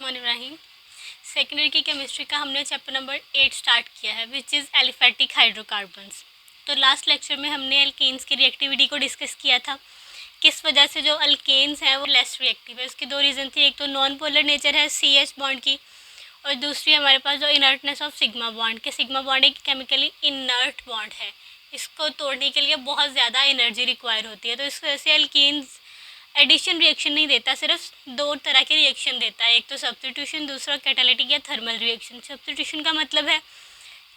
Mohan Ibrahim. Second year की chemistry का हमने चैप्टर नंबर 8 स्टार्ट किया है, विच इज़ एलिफेटिक हाइड्रोकार्बन्स। तो लास्ट लेक्चर में हमने अल्केन्स की रिएक्टिविटी को डिस्कस किया था, किस वजह से जो अल्केन्स हैं वो लेस रिएक्टिव है। उसके दो रीज़न थे, एक तो नॉन पोलर नेचर है CH बॉन्ड की, और दूसरी हमारे पास जो इनर्टनेस ऑफ सिग्मा बॉन्ड के। सिग्मा बॉन्ड एक केमिकली इनर्ट बॉन्ड है, इसको तोड़ने के लिए बहुत ज़्यादा एनर्जी रिक्वायर होती है। तो इस वजह से अल्केन्स एडिशन रिएक्शन नहीं देता, सिर्फ दो तरह के रिएक्शन देता है, एक तो सब्स्टिट्यूशन, दूसरा कैटालिटिक या थर्मल रिएक्शन। सब्स्टिट्यूशन का मतलब है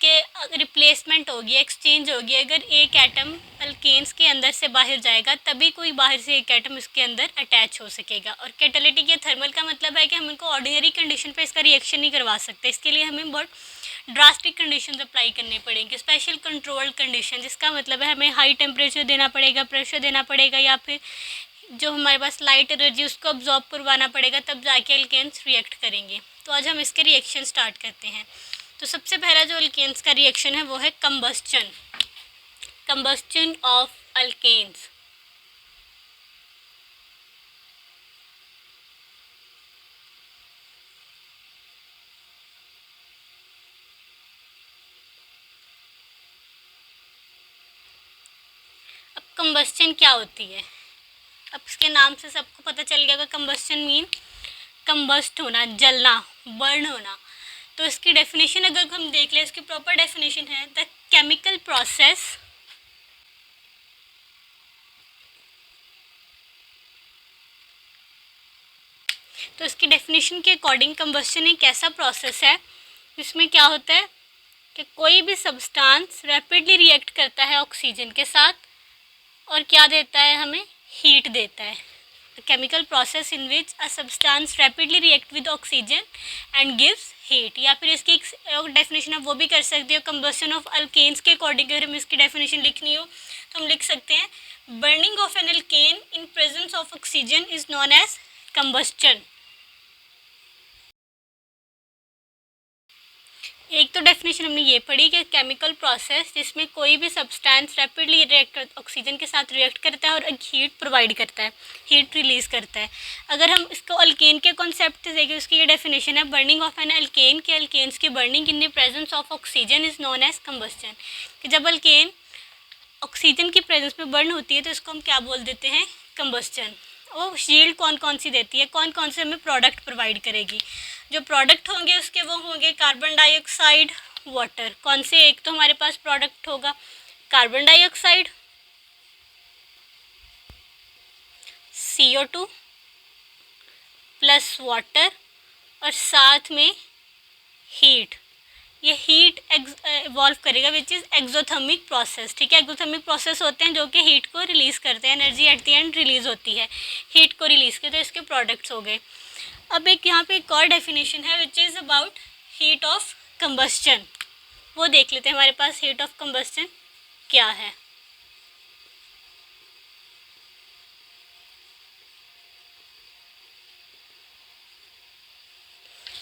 कि रिप्लेसमेंट होगी, एक्सचेंज होगी। अगर एक एटम अल्केन्स के अंदर से बाहर जाएगा तभी कोई बाहर से एक एटम इसके अंदर अटैच हो सकेगा। और कैटालिटिक या थर्मल का मतलब है कि हम इनको ऑर्डिनरी कंडीशन पे इसका रिएक्शन नहीं करवा सकते, इसके लिए हमें बहुत ड्रास्टिक कंडीशन अप्लाई करने पड़ेंगे, स्पेशल कंट्रोल्ड कंडीशन, जिसका मतलब है हमें हाई टेम्परेचर देना पड़ेगा, प्रेशर देना पड़ेगा, या फिर जो हमारे पास लाइट एनर्जी उसको अब्जॉर्ब करवाना पड़ेगा, तब जाके अल्केन्स रिएक्ट करेंगे। तो आज हम इसके रिएक्शन स्टार्ट करते हैं। तो सबसे पहला जो अल्केन्स का रिएक्शन है वो है कंबस्चन, कंबस्चन ऑफ अल्केन्स। अब कंबस्चन क्या होती है? अब इसके नाम से सबको पता चल गया कि कंबस्चन मीन कंबस्ट होना, जलना, बर्न होना। तो इसकी डेफिनेशन अगर हम देख लें, इसकी प्रॉपर डेफिनेशन है द केमिकल प्रोसेस तो इसकी डेफिनेशन के अकॉर्डिंग कंबस्चन एक ऐसा प्रोसेस है जिसमें क्या होता है कि कोई भी सब्सटेंस रैपिडली रिएक्ट करता है ऑक्सीजन के साथ, और क्या देता है हमें? हीट देता है। Chemical process in which a substance rapidly react with oxygen and gives heat. या फिर इसकी एक डेफिनेशन आप वो भी कर सकते हो, कंबस्शन ऑफ अल्केन्स के अकॉर्डिंग अगर हमें इसकी डेफिनेशन लिखनी हो तो हम लिख सकते हैं burning of an alkane in presence of oxygen is known as combustion. एक तो डेफिनेशन हमने ये पढ़ी कि केमिकल प्रोसेस जिसमें कोई भी सब्सटेंस रैपिडली रिएक्ट ऑक्सीजन के साथ रिएक्ट करता है और हीट प्रोवाइड करता है, हीट रिलीज करता है। अगर हम इसको अल्केन के कॉन्सेप्ट से देखें, उसकी ये डेफिनेशन है बर्निंग ऑफ एन अल्केन, के अल्केन्स की burning in the presence of oxygen is known as combustion. कि जब अल्केन ऑक्सीजन की प्रेजेंस में बर्न होती है तो इसको हम क्या बोल देते हैं? कंबस्चन। वो शील्ड कौन कौन सी देती है, कौन कौन से हमें प्रोडक्ट प्रोवाइड करेगी? जो प्रोडक्ट होंगे उसके वो होंगे कार्बन डाइऑक्साइड, वाटर। कौन से? एक तो हमारे पास प्रोडक्ट होगा carbon dioxide, CO2 plus water, और साथ में हीट। ये हीट इवॉल्व करेगा विच इज़ एक्सोथर्मिक प्रोसेस। ठीक है, एक्सोथर्मिक प्रोसेस होते हैं जो कि हीट को रिलीज़ करते हैं, energy at the end release होती है, हीट को रिलीज़ करते हैं। तो इसके प्रोडक्ट्स हो गए। अब एक यहाँ पे एक और डेफिनेशन है which is about heat of combustion, वो देख लेते हैं हमारे पास हीट ऑफ कंबस्चन क्या है।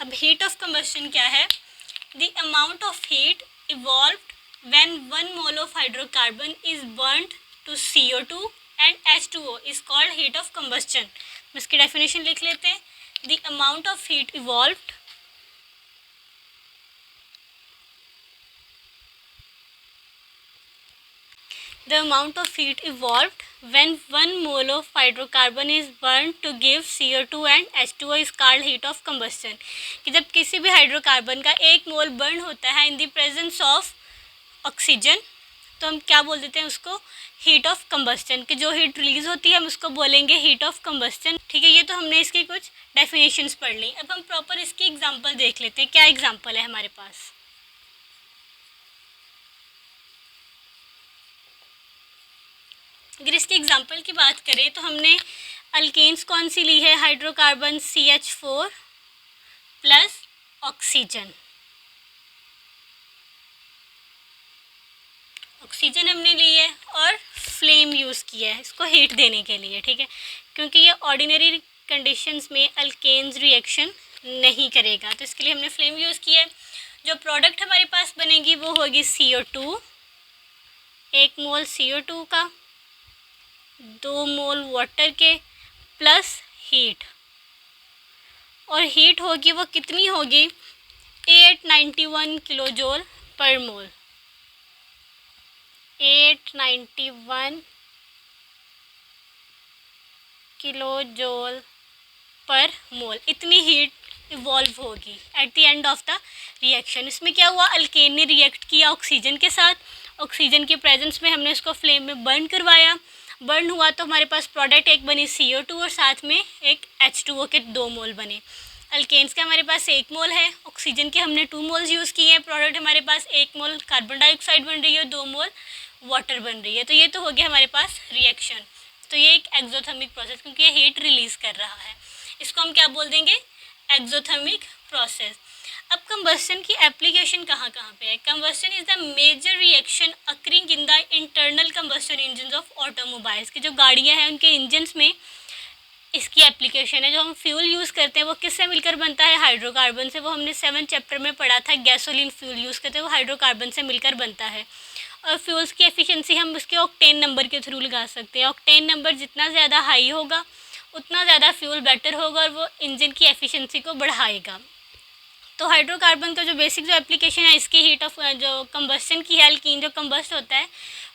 अब हीट ऑफ कंबस्चन क्या है? The amount of heat evolved when 1 mole of hydrocarbon is burnt to CO2 and H2O is called heat of combustion. इसकी डेफिनेशन लिख लेते हैं। The amount of heat evolved when 1 mole of hydrocarbon is burnt to give CO2 and H2O is called heat of combustion. कि जब किसी भी hydrocarbon का एक मोल बर्न होता है in the presence of oxygen तो हम क्या बोल देते हैं उसको? Heat of combustion. कि जो हीट रिलीज होती है हम उसको बोलेंगे हीट ऑफ कंबस्चन। ठीक है, ये तो हमने इसकी कुछ डेफिनेशंस पढ़ ली। अब हम प्रॉपर इसकी एग्जांपल देख लेते हैं। क्या एग्जांपल है हमारे पास? अगर इसकी एग्जांपल की बात करें तो हमने अल्केन्स कौन सी ली है? Hydrocarbon CH4 plus oxygen. Oxygen हमने ली है और फ्लेम यूज़ किया है इसको हीट देने के लिए। ठीक है, क्योंकि ये ऑर्डिनरी कंडीशंस में अल्केन्स रिएक्शन नहीं करेगा, तो इसके लिए हमने फ्लेम यूज़ किया है। जो प्रोडक्ट हमारे पास बनेगी वो होगी CO2, 1 मोल CO2 का, 2 मोल वाटर के, प्लस हीट। और हीट होगी वो कितनी होगी, 891 किलो जूल पर मोल। 891 किलो जूल पर मोल, इतनी हीट इवॉल्व होगी at the end of the reaction. इसमें क्या हुआ, अल्केन ने रिएक्ट किया ऑक्सीजन के साथ, ऑक्सीजन के प्रेजेंस में हमने उसको फ्लेम में बर्न करवाया, बर्न हुआ तो हमारे पास प्रोडक्ट एक बनी CO2 और साथ में एक H2O के 2 मोल बने। अल्केन्स के हमारे पास 1 मोल है, ऑक्सीजन के हमने 2 मोल्स यूज़ किए हैं, प्रोडक्ट हमारे पास 1 मोल कार्बन डाइऑक्साइड बन रही है, 2 मोल वाटर बन रही है। तो ये तो हो गया हमारे पास रिएक्शन। तो ये एक एक्सोथर्मिक प्रोसेस, क्योंकि ये हीट रिलीज कर रहा है, इसको हम क्या बोल देंगे, एक्सोथर्मिक प्रोसेस। अब कंबस्शन की एप्लीकेशन कहाँ कहाँ पे है। Combustion is the major reaction occurring in the internal combustion engine of automobiles, की जो गाड़ियाँ हैं उनके इंजन्स में इसकी एप्लीकेशन है। जो हम फ्यूल यूज़ करते हैं वो किससे मिलकर बनता है, हाइड्रोकार्बन से। वो हमने 7 चैप्टर में पढ़ा था, गैसोलीन फ्यूल यूज़ करते हैं वो हाइड्रोकार्बन से मिलकर बनता है। और फ्यूल्स की एफिशिएंसी हम उसके ऑक्टेन नंबर के थ्रू लगा सकते हैं। ऑक्टेन नंबर जितना ज़्यादा हाई होगा उतना ज़्यादा फ्यूल बेटर होगा और वो इंजन की एफिशिएंसी को बढ़ाएगा। तो हाइड्रोकार्बन का जो बेसिक जो एप्लीकेशन है इसकी हीट ऑफ जो कंबस्शन की है, अल्कीन जो कंबस्ट होता है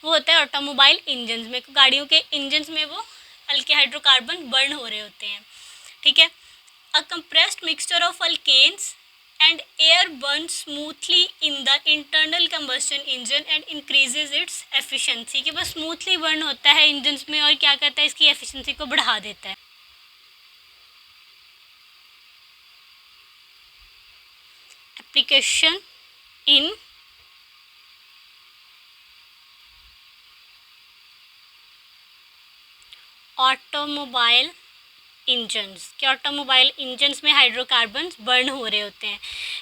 वो होता है ऑटोमोबाइल इंजन्स में, गाड़ियों के इंजन्स में वो हल्के हाइड्रोकार्बन बर्न हो रहे होते हैं, ठीक है। A compressed mixture of alkanes and air burns smoothly in the internal combustion engine and increases its efficiency, कि बस स्मूथली बर्न होता है इंजन्स में और क्या करता है, इसकी एफिशिएंसी को बढ़ा देता है। एप्लीकेशन इन ऑटोमोबाइल इंजन्स, के ऑटोमोबाइल इंजन्स में हाइड्रोकार्बन्स बर्न हो रहे होते हैं,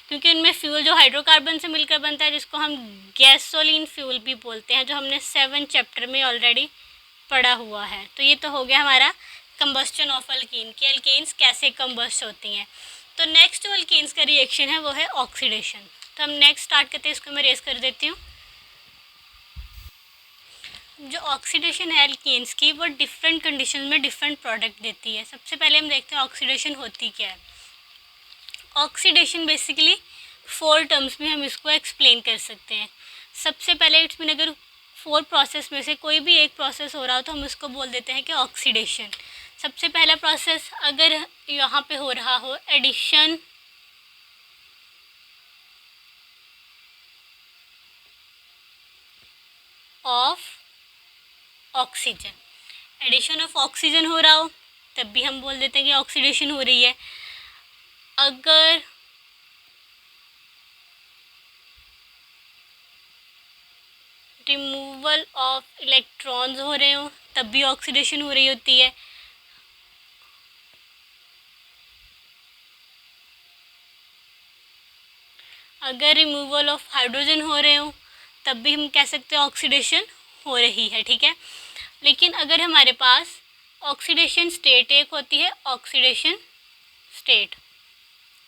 क्योंकि उनमें फ्यूल जो हाइड्रोकार्बन से मिलकर बनता है जिसको हम गैसोलीन फ्यूल भी बोलते हैं, जो हमने 7 चैप्टर में ऑलरेडी पढ़ा हुआ है। तो ये तो हो गया हमारा कंबस्शन ऑफ अल्कीन, कि अल्केन्स कैसे कंबस्ट होती हैं। तो नेक्स्ट जो अल्केन्स का रिएक्शन है वो है ऑक्सीडेशन। तो हम नेक्स्ट स्टार्ट करते हैं, इसको मैं रेस कर देती हूँ। जो ऑक्सीडेशन है अल्केन्स की वो डिफरेंट कंडीशन में डिफरेंट प्रोडक्ट देती है। सबसे पहले हम देखते हैं ऑक्सीडेशन होती क्या है। ऑक्सीडेशन बेसिकली 4 टर्म्स में हम इसको एक्सप्लेन कर सकते हैं। सबसे पहले इट्स मीन अगर 4 प्रोसेस में से कोई भी एक प्रोसेस हो रहा हो तो हम इसको बोल देते हैं कि ऑक्सीडेशन। सबसे पहला प्रोसेस अगर यहाँ पे हो रहा हो addition of oxygen, addition of oxygen हो रहा हो तब भी हम बोल देते हैं कि ऑक्सीडेशन हो रही है। अगर रिमूवल ऑफ इलेक्ट्रॉन्स हो रहे हो तब भी ऑक्सीडेशन हो रही होती है। अगर रिमूवल ऑफ हाइड्रोजन हो रहे हो तब भी हम कह सकते हैं ऑक्सीडेशन हो रही है, ठीक है। लेकिन अगर हमारे पास ऑक्सीडेशन स्टेट एक होती है oxidation state,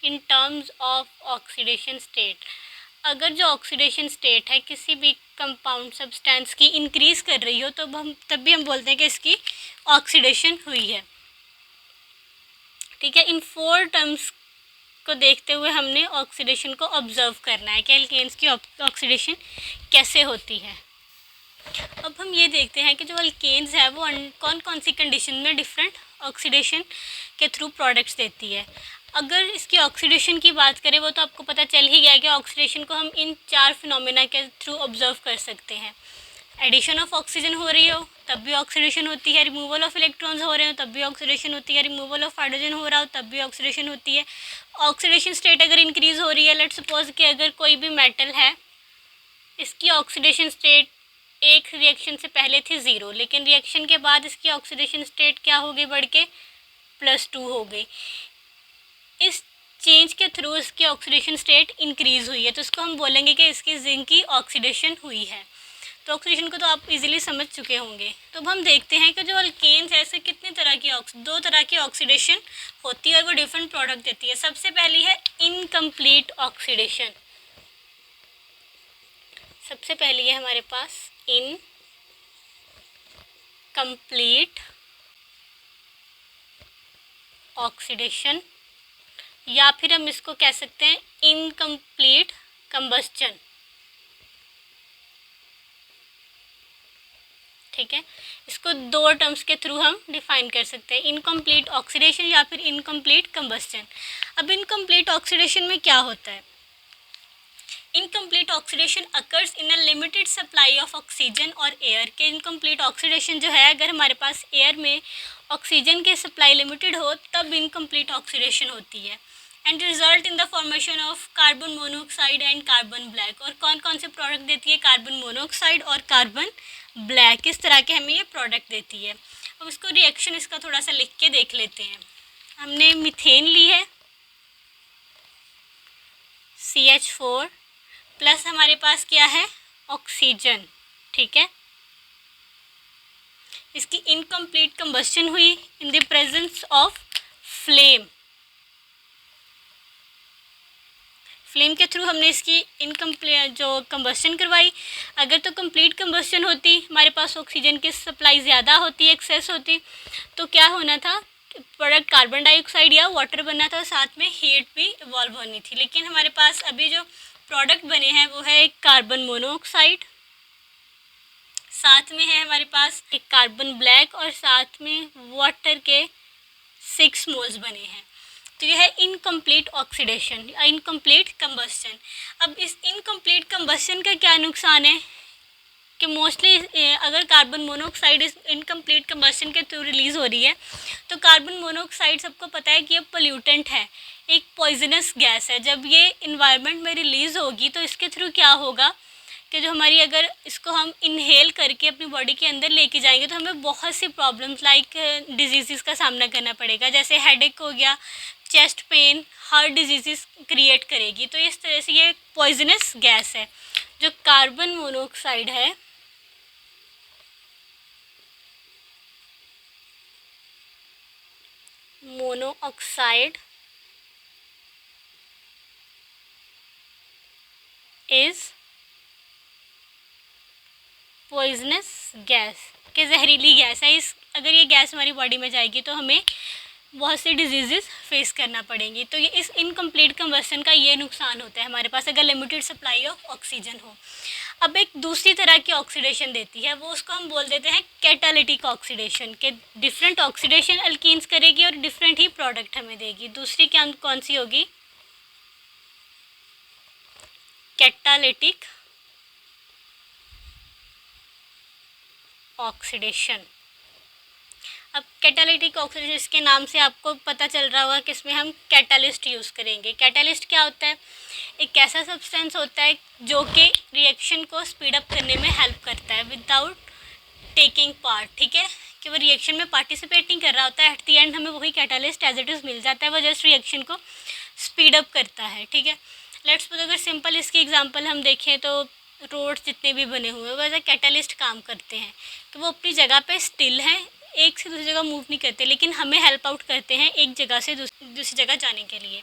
in terms of oxidation state, अगर जो ऑक्सीडेशन स्टेट है किसी भी कंपाउंड सब्सटेंस की इंक्रीज कर रही हो तो तब भी हम बोलते हैं कि इसकी ऑक्सीडेशन हुई है, ठीक है। इन 4 टर्म्स को देखते हुए हमने ऑक्सीडेशन को ऑब्जर्व करना है कि अल्केन्स की ऑक्सीडेशन कैसे होती है। अब हम ये देखते हैं कि जो अल्केन्स है वो कौन कौन सी कंडीशन में डिफरेंट ऑक्सीडेशन के थ्रू प्रोडक्ट्स देती है। अगर इसकी ऑक्सीडेशन की बात करें वो तो आपको पता चल ही गया कि ऑक्सीडेशन को हम इन 4 फिनोमेना के थ्रू ऑब्जर्व कर सकते हैं। एडिशन ऑफ ऑक्सीजन हो रही हो तब भी ऑक्सीडेशन होती है, रिमूवल ऑफ इलेक्ट्रॉन्स हो रहे हो तब भी ऑक्सीडेशन होती है, रिमूवल ऑफ हाइड्रोजन हो रहा हो तब भी ऑक्सीडेशन होती है। ऑक्सीडेशन स्टेट अगर इंक्रीज हो रही है, लेट्स सपोज कि अगर कोई भी मेटल है इसकी ऑक्सीडेशन स्टेट एक रिएक्शन से पहले थी 0, लेकिन रिएक्शन के बाद इसकी ऑक्सीडेशन स्टेट क्या हो गई, बढ़ के +2 हो गई। इस चेंज के थ्रू इसकी ऑक्सीडेशन स्टेट इंक्रीज हुई है, तो इसको हम बोलेंगे कि इसकी जिंक की ऑक्सीडेशन हुई है। तो ऑक्सीडेशन को तो आप इजीली समझ चुके होंगे। तो अब हम देखते हैं कि जो अल्केन्स है ऐसे कितनी तरह की 2 तरह की ऑक्सीडेशन होती है और वो डिफरेंट प्रोडक्ट देती है। सबसे पहली है इनकम्प्लीट ऑक्सीडेशन। सबसे पहली है हमारे पास इनकम्प्लीट ऑक्सीडेशन, या फिर हम इसको कह सकते हैं इनकम्प्लीट कंबस्चन। ठीक है, इसको दो टर्म्स के थ्रू हम डिफाइन कर सकते हैं, इनकम्प्लीट ऑक्सीडेशन या फिर इनकम्प्लीट कंबस्चन। अब इनकम्प्लीट ऑक्सीडेशन में क्या होता है? Incomplete oxidation occurs in a limited supply of oxygen और एयर। के इनकम्प्लीट ऑक्सीडेशन जो है, अगर हमारे पास एयर में ऑक्सीजन की सप्लाई लिमिटेड हो तब इनकम्प्लीट ऑक्सीडेशन होती है, and result in the formation of carbon monoxide and carbon black. और कौन कौन से प्रोडक्ट देती है? कार्बन मोनोऑक्साइड और कार्बन ब्लैक। किस तरह के हमें ये प्रोडक्ट देती है? अब इसको रिएक्शन इसका थोड़ा सा लिख के देख लेते हैं। हमने मीथेन ली है, CH4 प्लस हमारे पास क्या है? ऑक्सीजन। ठीक है, इसकी इनकम्प्लीट कंबस्शन हुई इन the presence of flame. Flame के थ्रू हमने इसकी इनकम्प्लीट जो कंबस्शन करवाई। अगर तो कंप्लीट कंबस्शन होती, हमारे पास ऑक्सीजन की सप्लाई ज़्यादा होती, एक्सेस होती, तो क्या होना था? प्रोडक्ट कार्बन डाइऑक्साइड या वाटर बनना था, साथ में हीट भी इवॉल्व होनी थी। लेकिन हमारे पास अभी जो प्रोडक्ट बने हैं वो है एक कार्बन मोनोऑक्साइड, साथ में है हमारे पास एक कार्बन ब्लैक, और साथ में वाटर के 6 मोल्स बने हैं। तो यह है इनकम्प्लीट ऑक्सीडेशन या इनकम्प्लीट कंबस्शन। अब इस इनकम्प्लीट कंबस्शन का क्या नुकसान है कि मोस्टली अगर कार्बन मोनोऑक्साइड इस इनकम्प्लीट कंबस्शन के थ्रू रिलीज़ हो रही है, तो कार्बन मोनोऑक्साइड सबको पता है कि ये पोल्यूटेंट है, एक पॉइजनस गैस है। जब ये इन्वायरमेंट में रिलीज़ होगी तो इसके थ्रू क्या होगा कि जो हमारी, अगर इसको हम इनहेल करके अपनी बॉडी के अंदर लेके जाएंगे तो हमें बहुत सी प्रॉब्लम्स लाइक डिजीज़ का सामना करना पड़ेगा, जैसे हेडेक हो गया, chest pain, heart disease create करेगी। तो इस तरह से ये पॉइजनस गैस है। जो कार्बन मोनोऑक्साइड है, मोनोऑक्साइड इज़ पॉइजनस गैस, के जहरीली गैस है। इस अगर ये गैस हमारी बॉडी में जाएगी तो हमें बहुत सी डिजीज़ फेस करना पड़ेंगी। तो ये इस इनकम्प्लीट कंबस्शन का ये नुकसान होता है हमारे पास, अगर लिमिटेड सप्लाई ऑफ ऑक्सीजन हो। अब एक दूसरी तरह की ऑक्सीडेशन देती है, वो उसको हम बोल देते हैं कैटालिटिक ऑक्सीडेशन, के डिफरेंट ऑक्सीडेशन अल्कीन्स करेगी और डिफरेंट ही प्रोडक्ट हमें देगी। दूसरी क्या कौन सी होगी? Catalytic oxidation. अब कैटालिटिक ऑक्सीडेशन के नाम से आपको पता चल रहा होगा कि इसमें हम कैटालिस्ट यूज़ करेंगे। कैटालिस्ट क्या होता है? एक ऐसा सब्सटेंस होता है जो कि रिएक्शन को स्पीड अप करने में हेल्प करता है विदाउट टेकिंग पार्ट। ठीक है, कि वो रिएक्शन में पार्टिसिपेट नहीं कर रहा होता है, एट दी एंड हमें वही कैटालिस्ट एज इट इज़ मिल जाता है, वो जस्ट रिएक्शन को स्पीड अप करता है। ठीक है, लेट्स सपोज अगर सिंपल इसकी एग्जांपल हम देखें तो रोड जितने भी बने हुए हैं वो एज ए कैटालिस्ट काम करते हैं, कि वो अपनी जगह पे स्टिल हैं, एक से दूसरी जगह मूव नहीं करते, लेकिन हमें हेल्प आउट करते हैं एक जगह से दूसरी जगह जाने के लिए।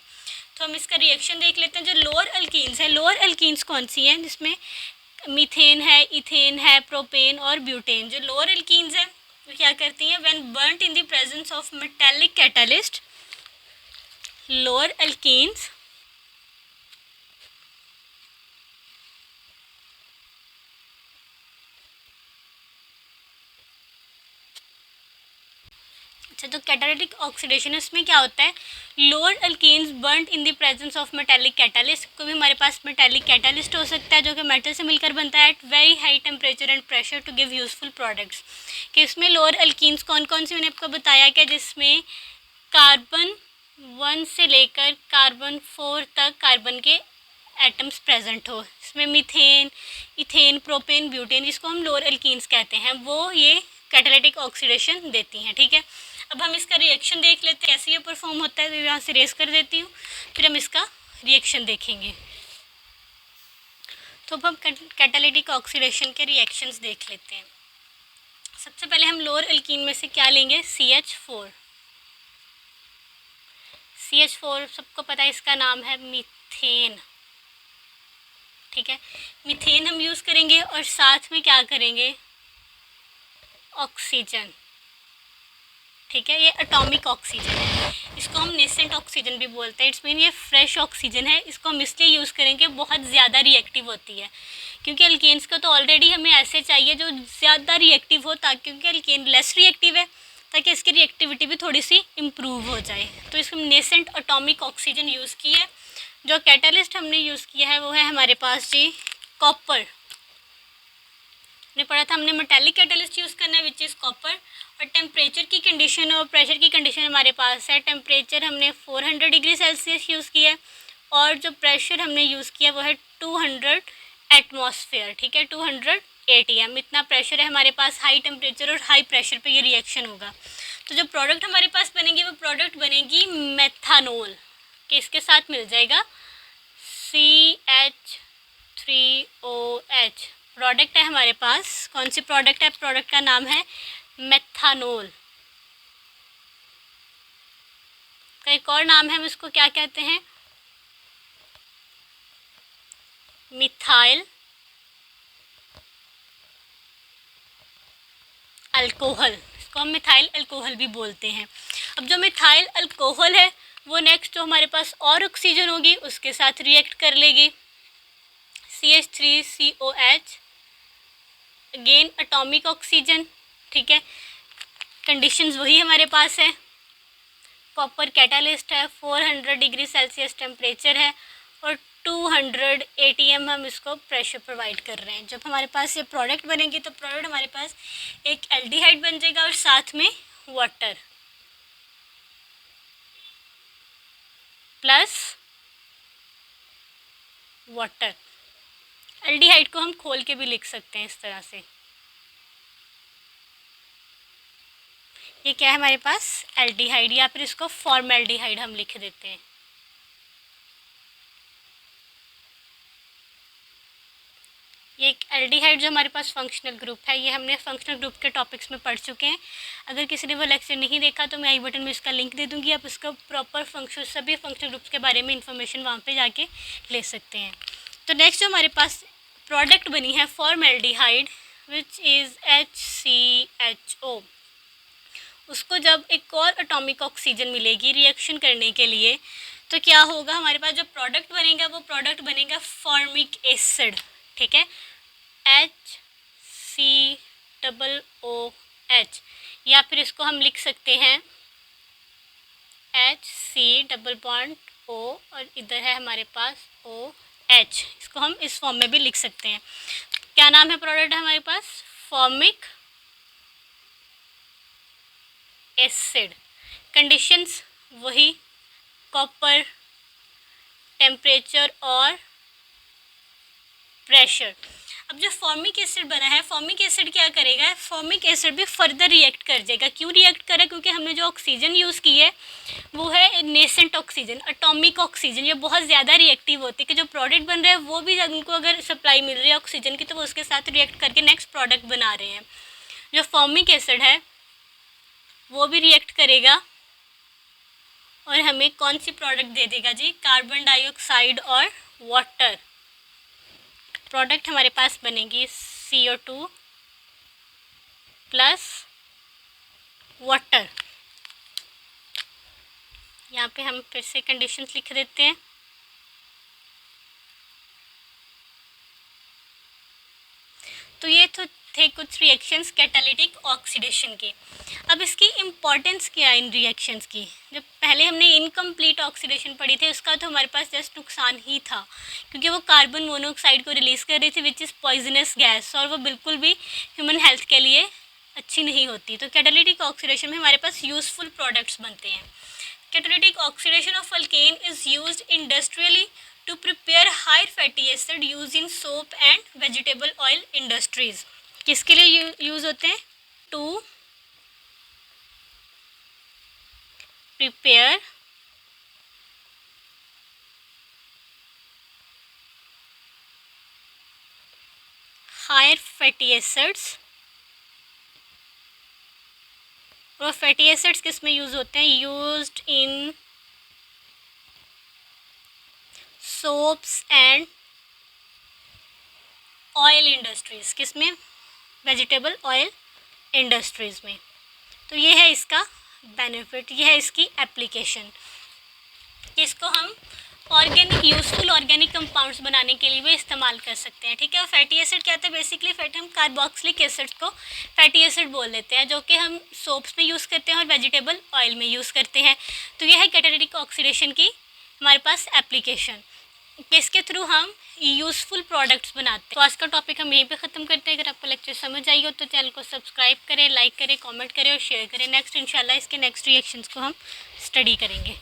तो हम इसका रिएक्शन देख लेते हैं। जो लोअर अल्कीन्स हैं, लोअर अल्कीन्स कौन सी हैं? जिसमें मीथेन है, इथेन है, प्रोपेन और ब्यूटेन। जो लोअर अल्कीन्स हैं वो क्या करती हैं? When burnt in the presence of metallic catalyst, lower alkenes अच्छा, तो कैटालिटिक ऑक्सीडेशन इसमें क्या होता है? Lower alkenes burned in the presence of metallic catalyst. को भी हमारे पास मेटालिक कैटालिस्ट हो सकता है जो कि मेटल से मिलकर बनता है at very high temperature and pressure to give useful products. कि इसमें लोअर अल्कीन्स कौन कौन सी मैंने आपको बताया क्या? जिसमें कार्बन 1 से लेकर कार्बन 4 तक कार्बन के एटम्स प्रेजेंट हो। इसमें मीथेन, इथेन, प्रोपेन, ब्यूटेन, जिसको हम लोअर अल्कीन्स कहते हैं, वो ये कैटालिटिक ऑक्सीडेशन देती हैं। ठीक है, अब हम इसका रिएक्शन देख लेते हैं कैसे ये परफॉर्म होता है। तो यहाँ से रेस कर देती हूँ, फिर हम इसका रिएक्शन देखेंगे। तो अब हम कैटालिटिक ऑक्सीडेशन के रिएक्शंस देख लेते हैं। सबसे पहले हम लोअर अल्कीन में से क्या लेंगे? CH4। CH4 सबको पता है इसका नाम है मीथेन। ठीक है, मीथेन हम यूज़ करेंगे और साथ में क्या करेंगे? ऑक्सीजन। ठीक है, ये एटॉमिक ऑक्सीजन है, इसको हम नेसेंट ऑक्सीजन भी बोलते हैं। इट्स मीन ये फ्रेश ऑक्सीजन है, इसको हम इसलिए यूज़ करेंगे, बहुत ज़्यादा रिएक्टिव होती है, क्योंकि अल्केन्स को तो ऑलरेडी हमें ऐसे चाहिए जो ज़्यादा रिएक्टिव हो, ताकि क्योंकि अल्केन लेस रिएक्टिव है, ताकि इसकी रिएक्टिविटी भी थोड़ी सी इम्प्रूव हो जाए। तो इसको हम नेसेंट एटॉमिक ऑक्सीजन यूज़ की है। जो कैटलिस्ट हमने यूज़ किया है वो है हमारे पास जी कॉपर। ने पढ़ा था हमने मेटालिक कैटलिस्ट यूज़ करना है विच इज़ कॉपर। और टेम्परेचर की कंडीशन और प्रेशर की कंडीशन हमारे पास है। टेम्परेचर हमने 400 डिग्री सेल्सियस यूज़ किया है और जो प्रेशर हमने यूज़ किया वो है 200 एटमॉस्फेयर। ठीक है, 200 atm इतना प्रेशर है हमारे पास। हाई टेम्परेचर और हाई प्रेशर पे ये रिएक्शन होगा। तो जो प्रोडक्ट हमारे पास बनेगी वो प्रोडक्ट बनेगी मेथानोल, कि इसके साथ मिल जाएगा CH3OH। प्रोडक्ट है हमारे पास, कौन सी प्रोडक्ट है? प्रोडक्ट का नाम है मेथानोल। का एक और नाम है, हम इसको क्या कहते हैं? Methyl alcohol. इसको हम मिथाइल अल्कोहल भी बोलते हैं। अब जो मिथाइल अल्कोहल है वो नेक्स्ट जो हमारे पास और ऑक्सीजन होगी उसके साथ रिएक्ट कर लेगी, CH3COH, अगेन एटॉमिक ऑक्सीजन। ठीक है, कंडीशंस वही हमारे पास है। कॉपर कैटालिस्ट है, 400 डिग्री सेल्सियस टेम्परेचर है और 200 atm हम इसको प्रेशर प्रोवाइड कर रहे हैं। जब हमारे पास ये प्रोडक्ट बनेगी तो प्रोडक्ट हमारे पास एक एल्डिहाइड बन जाएगा और साथ में वाटर प्लस वाटर। एल्डिहाइड को हम खोल के भी लिख सकते हैं इस तरह से। ये क्या है हमारे पास? एल्डिहाइड, या फिर इसको फॉर्मेल्डिहाइड हम लिख देते हैं। ये एक एल्डिहाइड जो हमारे पास फंक्शनल ग्रुप है, ये हमने फंक्शनल ग्रुप के टॉपिक्स में पढ़ चुके हैं। अगर किसी ने वो लेक्चर नहीं देखा तो मैं आई बटन में इसका लिंक दे दूँगी, आप इसका प्रॉपर फंक्शन सभी फंक्शनल ग्रुप्स के बारे में इंफॉर्मेशन वहाँ पे जाके ले सकते हैं। तो नेक्स्ट जो हमारे पास प्रोडक्ट बनी है फॉर्मेल्डिहाइड विच इज़ HCHO। उसको जब एक और एटॉमिक ऑक्सीजन मिलेगी रिएक्शन करने के लिए तो क्या होगा? हमारे पास जो प्रोडक्ट बनेगा वो प्रोडक्ट बनेगा फॉर्मिक एसिड। ठीक है, HCOOH, या फिर इसको हम लिख सकते हैं HC_O और इधर है हमारे पास OH। इसको हम इस फॉर्म में भी लिख सकते हैं। क्या नाम है प्रोडक्ट हमारे पास? Formic acid. कंडीशंस वही, कॉपर, टेम्परेचर और प्रेशर। अब जो फॉर्मिक एसिड बना है, फॉर्मिक एसिड क्या करेगा? फॉर्मिक एसिड भी फर्दर रिएक्ट कर जाएगा। क्यों रिएक्ट करे? क्योंकि हमने जो ऑक्सीजन यूज़ की है वो है नेसेंट ऑक्सीजन, एटॉमिक ऑक्सीजन। ये बहुत ज़्यादा रिएक्टिव होती है कि जो प्रोडक्ट बन रहा है वो भी उनको अगर सप्लाई मिल रही है ऑक्सीजन की तो वो उसके साथ रिएक्ट करके नेक्स्ट प्रोडक्ट बना रहे हैं। जो फॉर्मिक एसिड है वो भी रिएक्ट करेगा और हमें कौन सी प्रोडक्ट दे देगा जी? कार्बन डाइऑक्साइड और वाटर। प्रोडक्ट हमारे पास बनेगी CO2 प्लस वाटर। यहाँ पे हम फिर से कंडीशंस लिख देते हैं। तो ये तो थे कुछ रिएक्शंस कैटालिटिक ऑक्सीडेशन के। अब इसकी इम्पॉर्टेंस क्या है इन रिएक्शंस की? जब पहले हमने इनकम्प्लीट ऑक्सीडेशन पढ़ी थी उसका तो हमारे पास जस्ट नुकसान ही था, क्योंकि वो कार्बन मोनोऑक्साइड को रिलीज़ कर रही थी विच इज़ पॉइजनस गैस, और वो बिल्कुल भी ह्यूमन हेल्थ के लिए अच्छी नहीं होती। तो कैटालिटिक ऑक्सीडेशन में हमारे पास यूज़फुल प्रोडक्ट्स बनते हैं। Catalytic oxidation of alkane is used industrially to prepare higher fatty acid used in soap and vegetable oil industries। किसके लिए यूज़ होते हैं? To prepare higher fatty acids. और फैटी एसिड्स किस में यूज़ होते हैं? Used in soaps and oil industries. किस में? वेजिटेबल ऑयल इंडस्ट्रीज़ में। तो ये है इसका बेनिफिट, यह है इसकी एप्लीकेशन। इसको हम ऑर्गेनिक यूज़फुल ऑर्गेनिक कंपाउंड्स बनाने के लिए भी इस्तेमाल कर सकते हैं। ठीक है, और फैटी एसिड क्या होता है, बेसिकली फैटी हम कार्बोक्सिलिक एसिड को फैटी एसिड बोल देते हैं, जो कि हम सोप्स में यूज़ करते हैं और वेजिटेबल ऑयल में यूज़ करते हैं। तो यह है कैटालिटिक ऑक्सीडेशन की हमारे पास एप्लीकेशन, इसके थ्रू हम यूज़फुल प्रोडक्ट्स बनाते हैं। तो आज का टॉपिक हम यहीं पे ख़त्म करते हैं। अगर आपको लेक्चर समझ आई हो तो चैनल को सब्सक्राइब करें, लाइक करें, कमेंट करें और शेयर करें। नेक्स्ट इंशाल्लाह इसके नेक्स्ट रिएक्शंस को हम स्टडी करेंगे।